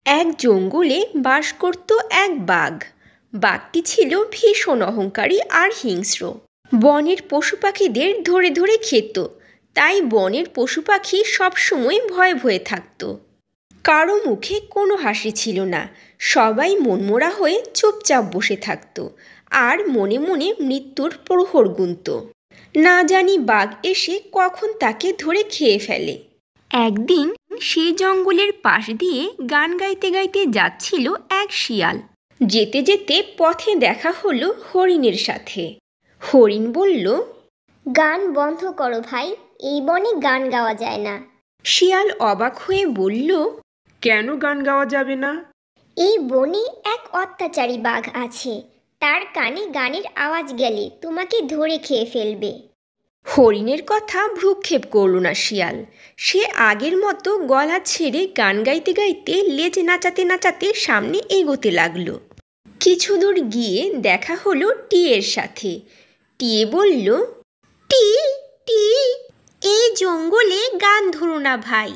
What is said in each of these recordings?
এক জঙ্গলে বাস করত এক বাঘ। বাঘটি ছিল ভীষণ অহংকারী আর হিংস্র। বনের পশু পাখিদের ধরে ধরে খেত। তাই বনের পশু পাখি সবসময় ভয়ে ভয়ে থাকত। কারো মুখে কোনো হাসি ছিল না। সবাই মনমরা হয়ে চুপচাপ বসে থাকত আর মনে মনে মৃত্যুর প্রহর গুনত। না জানি বাঘ এসে কখন তাকে ধরে খেয়ে ফেলে। একদিন সেই জঙ্গলের পাশ দিয়ে গান গাইতে গাইতে যাচ্ছিল এক শিয়াল। যেতে যেতে পথে দেখা হলো হরিণের সাথে। হরিণ বলল, গান বন্ধ করো ভাই, এই বনে গান গাওয়া যায় না। শিয়াল অবাক হয়ে বলল, কেন গান গাওয়া যাবে না? এই বনে এক অত্যাচারী বাঘ আছে, তার কানে গানের আওয়াজ গেলে তোমাকে ধরে খেয়ে ফেলবে। হরিণের কথা ভ্রুক্ষেপ করল না শিয়াল। সে আগের মতো গলা ছেড়ে গান গাইতে গাইতে লেজ নাচাতে নাচাতে সামনে এগোতে লাগলো। কিছু দূর গিয়ে দেখা হলো টিয়ের সাথে। টিয়ে বলল, টি টি, এই জঙ্গলে গান ধরো না ভাই।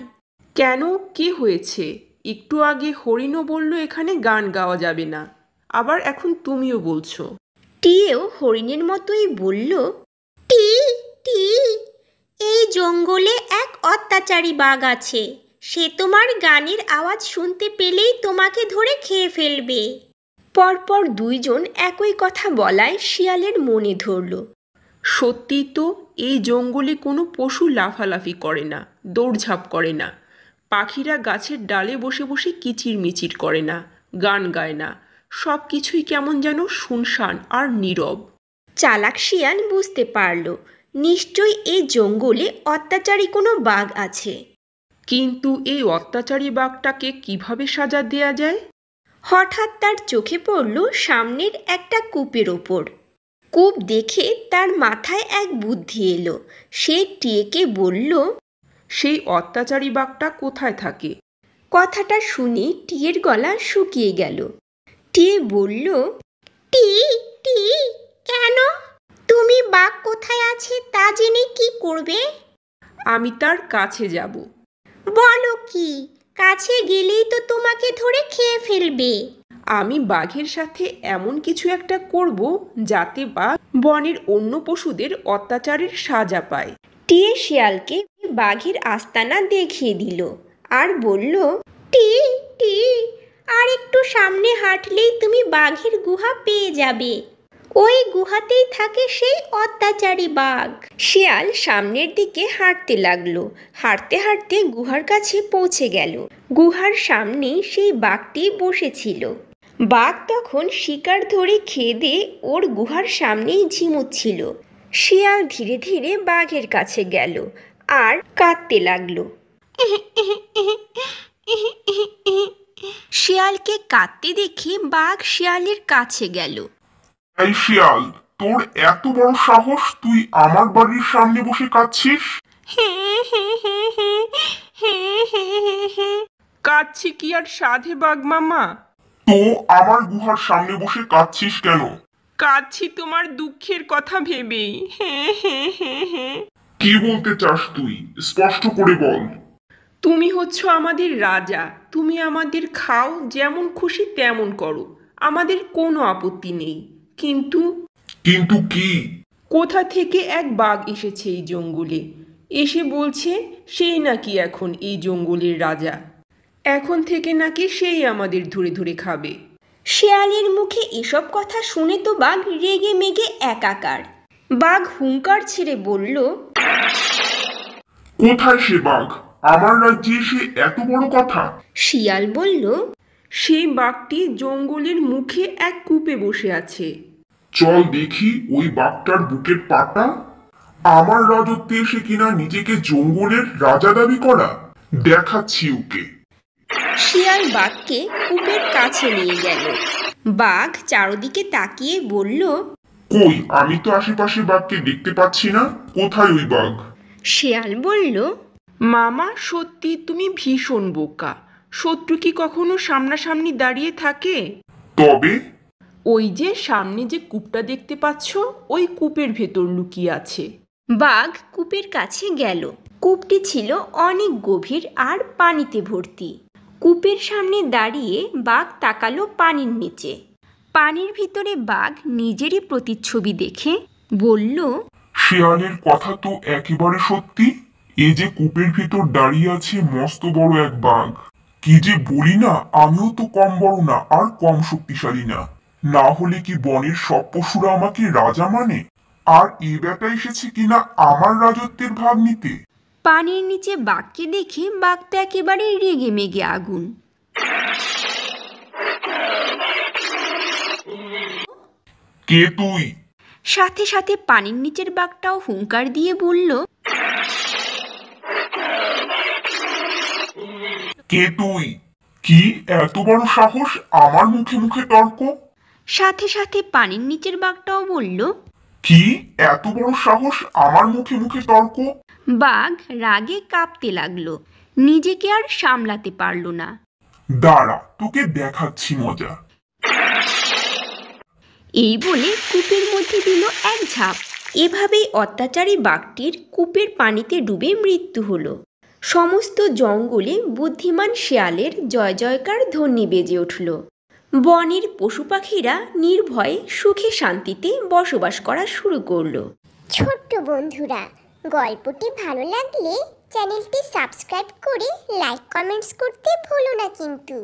কেন, কি হয়েছে? একটু আগে হরিণও বলল এখানে গান গাওয়া যাবে না, আবার এখন তুমিও বলছো। টিয়েও হরিণের মতোই বলল, টি টি, এই জঙ্গলে এক অত্যাচারী বাঘ আছে, সে তোমার গানের আওয়াজ শুনতে পেলেই তোমাকে ধরে খেয়ে ফেলবে। পরপর দুইজন একই কথা বলায় শিয়ালের মনে ধরল। সত্যি তো, এই জঙ্গলে কোনো পশু লাফালাফি করে না, দৌড়ঝাঁপ করে না, পাখিরা গাছের ডালে বসে বসে কিচিরমিচির করে না, গান গায় না, সব কিছুই কেমন যেন শুনশান আর নীরব। চালাক শিয়াল বুঝতে পারল, নিশ্চয়ই এই জঙ্গলে অত্যাচারী কোনো বাঘ আছে। কিন্তু এই অত্যাচারী বাঘটাকে কিভাবে সাজা দেয়া যায়? হঠাৎ তার চোখে পড়ল সামনের একটা কূপের ওপর। কূপ দেখে তার মাথায় এক বুদ্ধি এলো। সে টিয়েকে বলল, সেই অত্যাচারী বাঘটা কোথায় থাকে? কথাটা শুনে টিয়ের গলা শুকিয়ে গেল। টিয়ে বলল, টি টি, কেন? তুমি বাঘ কোথায় আছে তা জেনে কি করবে? আমি তার কাছে যাব। বলো কি, কাছে গেলেই তো তোমাকে ধরে খেয়ে ফেলবে। আমি বাঘের সাথে এমন কিছু একটা করব যাতে বাঘ বনের অন্য পশুদের অত্যাচারের সাজা পায়। টিয়ে শিয়ালকে বাঘের আস্তানা দেখিয়ে দিল আর বলল, টি টি, আর একটু সামনে হাঁটলেই তুমি বাঘের গুহা পেয়ে যাবে। ওই গুহাতেই থাকে সেই অত্যাচারী বাঘ। শিয়াল সামনের দিকে হাঁটতে লাগলো। হাঁটতে হাঁটতে গুহার কাছে পৌঁছে গেল। গুহার সামনেই সেই বাঘটি বসেছিল। বাঘ তখন শিকার ধরে খেয়ে দিয়ে ওর গুহার সামনেই ঝিমুচ্ছিল। শিয়াল ধীরে ধীরে বাঘের কাছে গেল আর কাঁদতে লাগলো। শিয়ালকে কাঁদতে দেখে বাঘ শিয়ালের কাছে গেল। এই শিয়াল, তোর এত বড় সাহস, তুই আমার বাড়ির সামনে বসে কাঁদছিস? কাঁদছি কি আর সাধে বাঘ মামা? তো আমার গুহার সামনে বসে কাঁদছিস কেন? কাঁদছি তোমার দুঃখের কথা ভেবেই। কি বলতে চাস তুই? স্পষ্ট করে বল। তুমি হচ্ছ আমাদের রাজা, তুমি আমাদের খাও, যেমন খুশি তেমন করো, আমাদের কোনো আপত্তি নেই। কিন্তু কিন্তু কি? কোথা থেকে এক বাঘ এসেছে এই জঙ্গলে, এসে বলছে সেই নাকি এখন এই জঙ্গলের রাজা। এখন থেকে নাকি সেই আমাদের ধরে ধরে খাবে। শিয়ালের মুখে এসব কথা শুনে তো বাঘ রেগে মেগে একাকার। বাঘ হুঙ্কার ছেড়ে বলল, কোথায় সে বাঘ? আমার রাজ্যে এসে এত বড় কথা? শিয়াল বলল, সেই বাঘটি জঙ্গলের মুখে এক কূপে বসে আছে। চল দেখি ওই বাঘটার বুকের পাটা। আমার রাজত্বে এসে কিনা নিজেকে জঙ্গলের রাজা দাবি করা, দেখাচ্ছি ওকে। শিয়াল বাঘকে কূপের কাছে নিয়ে গেল। বাঘ চারদিকে তাকিয়ে বলল, কই, আমি তো আশেপাশে বাঘকে দেখতে পাচ্ছি না, কোথায় ওই বাঘ? শিয়াল বলল, মামা সত্যি তুমি ভীষণ বোকা। শত্রু কি কখনো সামনাসামনি দাঁড়িয়ে থাকে? তবে ওই যে সামনে যে কূপটা দেখতে পাচ্ছ, ওই কূপের ভেতর লুকিয়ে আছে। বাঘ কূপের কাছে গেল। কূপটি ছিল অনেক গভীর আর পানিতে ভর্তি। কূপের সামনে দাঁড়িয়ে বাঘ তাকালো পানির নিচে। পানির ভিতরে বাঘ নিজেরই প্রতিচ্ছবি দেখে বলল, শেয়ালের কথা তো একেবারে সত্যি। এই যে কূপের ভিতর দাঁড়িয়ে আছে মস্ত বড় এক বাঘ। কি যে বলি না, আমিও তো কম বড় না আর কম শক্তিশালী না। না হলে কি বনের সব পশুরা আমাকে রাজা মানে? আর এ বেটা এসেছে কিনা আমার রাজত্বের ভাগ নিতে। পানির নিচে বাঘকে দেখে বাঘ তো একেবারে রেগে মেগে আগুন। কে তুই? সাথে সাথে পানির নিচের বাঘটাও হুঙ্কার দিয়ে বলল, কে তুই? কি এত বড় সাহস আমার মুখে মুখে তর্ক? সাথে সাথে পানির নিচের বাঘটাও বলল। কি এত বড় সাহস আমার মুখে মুখে তর্ক? বাঘ রাগে কাঁপতে লাগলো, নিজেকে আর সামলাতে পারল না। দাঁড়া, তোকে দেখাচ্ছি মজা। এই বলে কূপের মধ্যে দিল এক ঝাঁপ। এভাবেই অত্যাচারী বাঘটির কূপের পানিতে ডুবে মৃত্যু হলো। সমস্ত জঙ্গলে বুদ্ধিমান শেয়ালের জয় জয়কার ধ্বনি বেজে উঠল। বনের পশু পাখিরা নির্ভয়ে সুখে শান্তিতে বসবাস করা শুরু করলো। ছোট্ট বন্ধুরা, গল্পটি ভালো লাগলে চ্যানেলটি সাবস্ক্রাইব করে লাইক কমেন্টস করতে ভুলো না কিন্তু।